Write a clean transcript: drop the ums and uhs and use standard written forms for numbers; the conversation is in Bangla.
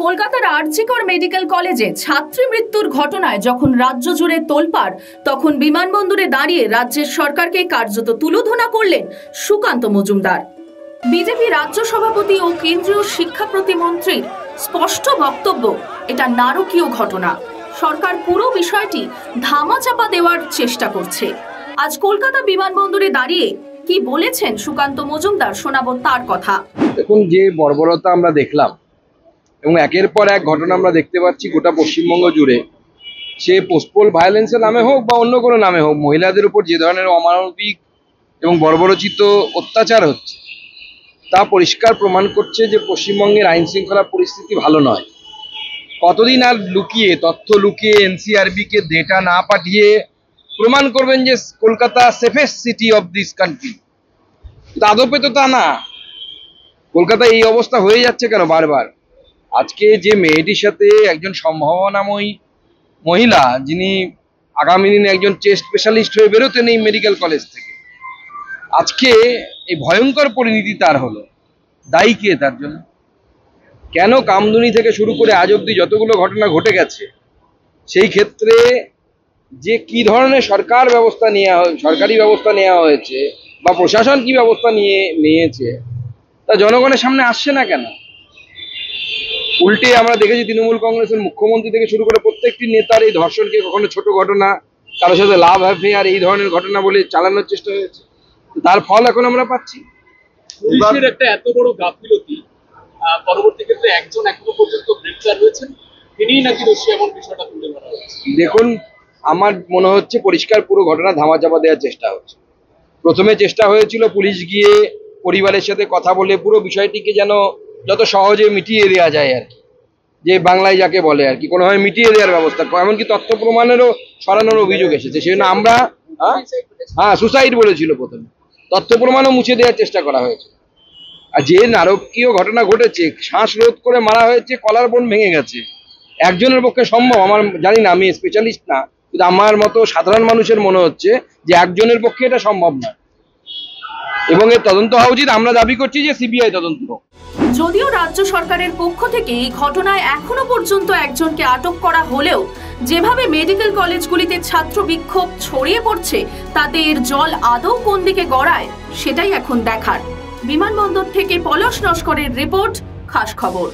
কলকাতার আরজিকর মেডিকেল কলেজে ছাত্রী মৃত্যুর ঘটনায় যখন রাজ্য জুড়ে তোলপাড়, তখন বিমানবন্দরে দাঁড়িয়ে রাজ্যের সরকারকে কার্যত তুলোধনা করলেন সুকান্ত মজুমদার। বিজেপি রাজ্য সভাপতি ও কেন্দ্রীয় শিক্ষা প্রতিমন্ত্রীর স্পষ্ট বক্তব্য, এটা নারকীয় ঘটনা। সরকার পুরো বিষয়টি ধামাচাপা দেওয়ার চেষ্টা করছে। আজ কলকাতা বিমানবন্দরে দাঁড়িয়ে কি বলেছেন সুকান্ত মজুমদার, শোনাবো তার কথা। দেখুন, যে বর্বরতা আমরা দেখলাম এবং একের পর এক ঘটনা আমরা দেখতে পাচ্ছি গোটা পশ্চিমবঙ্গ জুড়ে, সে পোস্টপোল ভায়োলেন্সের নামে হোক বা অন্য কোনো নামে হোক, মহিলাদের উপর যে ধরনের অমানবিক এবং বর্বরচিত অত্যাচার হচ্ছে তা পরিষ্কার প্রমাণ করছে যে পশ্চিমবঙ্গের আইন শৃঙ্খলা পরিস্থিতি ভালো নয়। কতদিন আর লুকিয়ে, তথ্য লুকিয়ে এনসিআরবি-কে ডেটা না পাঠিয়ে প্রমাণ করবেন যে Kolkata safest city of this country? আদপে তো তা না। কলকাতা এই অবস্থা হয়ে যাচ্ছে কেন বারবার? আজকে যে মেয়েটির সাথে একজন সম্ভাবনাময়ী মহিলা, যিনি আগামী দিনে একজন চেস্ট স্পেশালিস্ট হয়ে বেরোতেন এই মেডিকেল কলেজ থেকে, আজকে এই ভয়ঙ্কর পরিণতি তার হলো। দায়ী কে তার জন্য? কেন কামদুনি থেকে শুরু করে আজ অব্দি যতগুলো ঘটনা ঘটে গেছে, সেই ক্ষেত্রে যে কি ধরনের সরকারি ব্যবস্থা নেওয়া হয়েছে বা প্রশাসন কি ব্যবস্থা নিয়েছে তা জনগণের সামনে আসছে না কেন? উল্টে আমরা দেখেছি তৃণমূল কংগ্রেসের মুখ্যমন্ত্রী থেকে শুরু করে প্রত্যেকটি নেতার এই ধর্ষণকে কখনো ছোট ঘটনা, কারোর সাথে লাভ অ্যাফেয়ার, এই ধরনের ঘটনা বলে চালানোর চেষ্টা হয়েছে। তার ফল এখন আমরা পাচ্ছি। পুলিশের একটা এত বড় গাফিলতি, পরবর্তী ক্ষেত্রে একজন এখনো পর্যন্ত গ্রেফতার হয়েছেন, তিনিই নাকি দোষী, এমন বিষয়টা তুলে ধরা হয়েছে। দেখুন, আমার মনে হচ্ছে পরিষ্কার পুরো ঘটনা ধামাচাপা দেওয়ার চেষ্টা হচ্ছে। প্রথমে চেষ্টা হয়েছিল পুলিশ গিয়ে পরিবারের সাথে কথা বলে পুরো বিষয়টিকে যেন যত সহজে মিটিয়ে দেওয়া যায় আর কি, যে বাংলায় যাকে বলে আর কি, কোনোভাবে মিটিয়ে দেওয়ার ব্যবস্থা, এমনকি তথ্য প্রমাণেরও সরানোর অভিযোগ এসেছে। সেই জন্য আমরা সুসাইড বলেছিল প্রথমে, তথ্য প্রমাণও মুছে দেওয়ার চেষ্টা করা হয়েছে। আর যে নারকীয় ঘটনা ঘটেছে, শ্বাস রোধ করে মারা হয়েছে, কলার বোন ভেঙে গেছে, একজনের পক্ষে সম্ভব? আমার জানি না, আমি স্পেশালিস্ট না, কিন্তু আমার মতো সাধারণ মানুষের মনে হচ্ছে যে একজনের পক্ষে এটা সম্ভব না এবং এর তদন্ত হওয়া উচিত। আমরা দাবি করছি যে সিবিআই তদন্ত হোক। যদিও রাজ্য সরকারের পক্ষ থেকে এই ঘটনায় এখনো পর্যন্ত একজনকে আটক করা হলেও যেভাবে মেডিকেল কলেজগুলিতে ছাত্র বিক্ষোভ ছড়িয়ে পড়ছে, তাতে এর জল আদৌ কোন দিকে গড়ায় সেটাই এখন দেখার। বিমানবন্দর থেকে পলাশ নস্করের রিপোর্ট, খাস খবর।